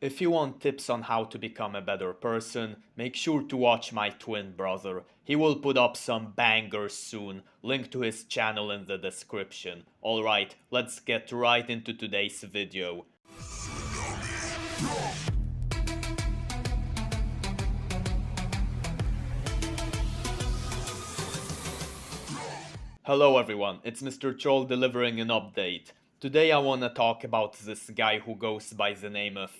If you want tips on how to become a better person, make sure to watch my twin brother. He will put up some bangers soon. Link to his channel in the description. Alright, let's get right into today's video. Hello everyone, it's Mr. Troll delivering an update. Today I wanna talk about this guy who goes by the name of,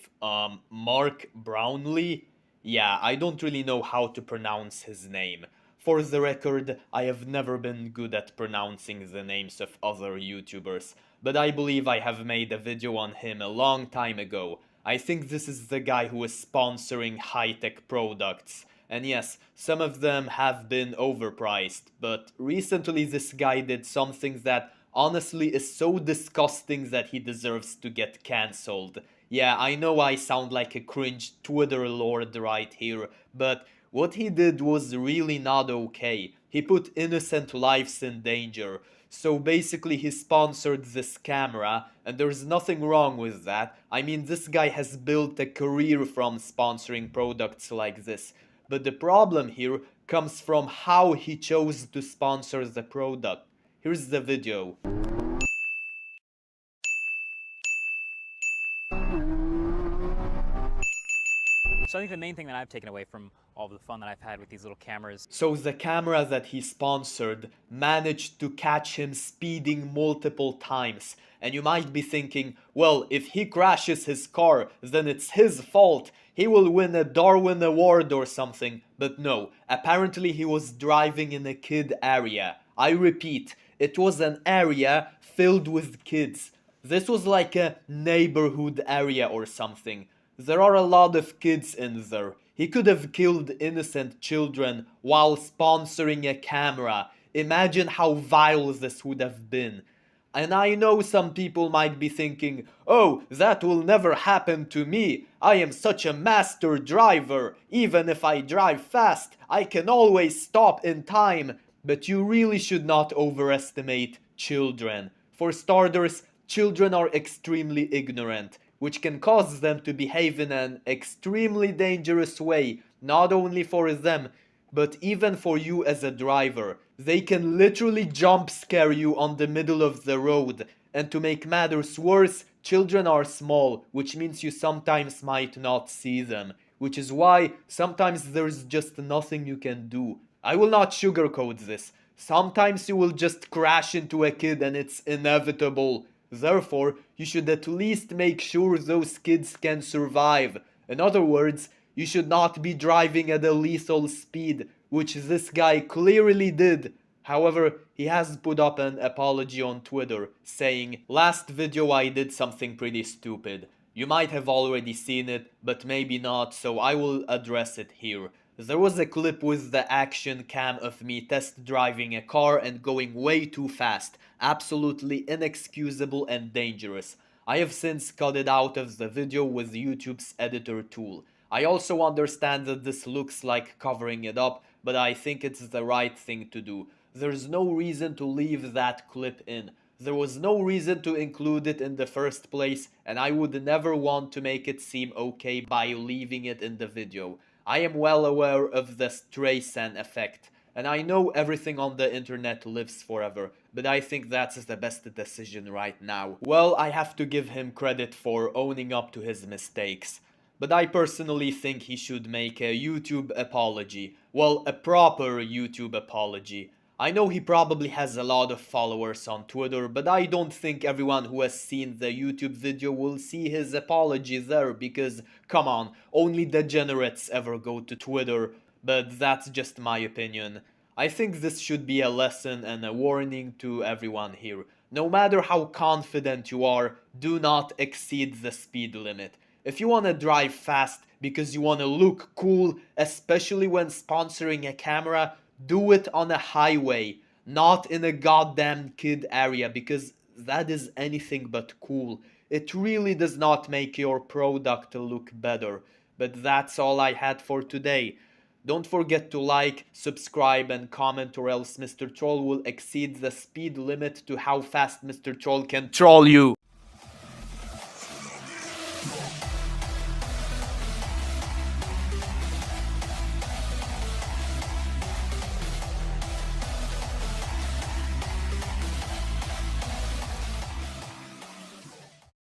Mark Brownlee? Yeah, I don't really know how to pronounce his name. For the record, I have never been good at pronouncing the names of other YouTubers, but I believe I have made a video on him a long time ago. I think this is the guy who is sponsoring high-tech products. And yes, some of them have been overpriced, but recently this guy did something that honestly is so disgusting that he deserves to get cancelled. Yeah, I know I sound like a cringe Twitter lord right here, but what he did was really not okay. He put innocent lives in danger. So basically he sponsored this camera, and there's nothing wrong with that. I mean, this guy has built a career from sponsoring products like this. But the problem here comes from how he chose to sponsor the product. Here's the video. So I think the main thing that I've taken away from all of the fun that I've had with these little cameras. So the camera that he sponsored managed to catch him speeding multiple times. And you might be thinking, well, if he crashes his car, then it's his fault. He will win a Darwin Award or something. But no, apparently he was driving in a kid area. I repeat, it was an area filled with kids. This was like a neighborhood area or something. There are a lot of kids in there. He could have killed innocent children while sponsoring a camera. Imagine how vile this would have been. And I know some people might be thinking, oh, that will never happen to me. I am such a master driver. Even if I drive fast, I can always stop in time. But you really should not overestimate children. For starters, children are extremely ignorant, which can cause them to behave in an extremely dangerous way, not only for them, but even for you as a driver. They can literally jump scare you on the middle of the road. And to make matters worse, children are small, which means you sometimes might not see them. Which is why sometimes there's just nothing you can do. I will not sugarcoat this. Sometimes you will just crash into a kid and it's inevitable. Therefore, you should at least make sure those kids can survive. In other words, you should not be driving at a lethal speed, which this guy clearly did. However, he has put up an apology on Twitter, saying, "Last video I did something pretty stupid. You might have already seen it, but maybe not, so I will address it here. There was a clip with the action cam of me test driving a car and going way too fast. Absolutely inexcusable and dangerous. I have since cut it out of the video with YouTube's editor tool. I also understand that this looks like covering it up, but I think it's the right thing to do. There's no reason to leave that clip in. There was no reason to include it in the first place, and I would never want to make it seem okay by leaving it in the video. I am well aware of the Streisand effect, and I know everything on the internet lives forever, but I think that's the best decision right now." Well, I have to give him credit for owning up to his mistakes. But I personally think he should make a YouTube apology. Well, a proper YouTube apology. I know he probably has a lot of followers on Twitter, but I don't think everyone who has seen the YouTube video will see his apology there because, come on, only degenerates ever go to Twitter, but that's just my opinion. I think this should be a lesson and a warning to everyone here. No matter how confident you are, do not exceed the speed limit. If you want to drive fast because you want to look cool, especially when sponsoring a camera, do it on a highway, not in a goddamn kid area, because that is anything but cool. It really does not make your product look better. But that's all I had for today. Don't forget to like, subscribe and comment, or else Mr. Troll will exceed the speed limit to how fast Mr. Troll can troll you.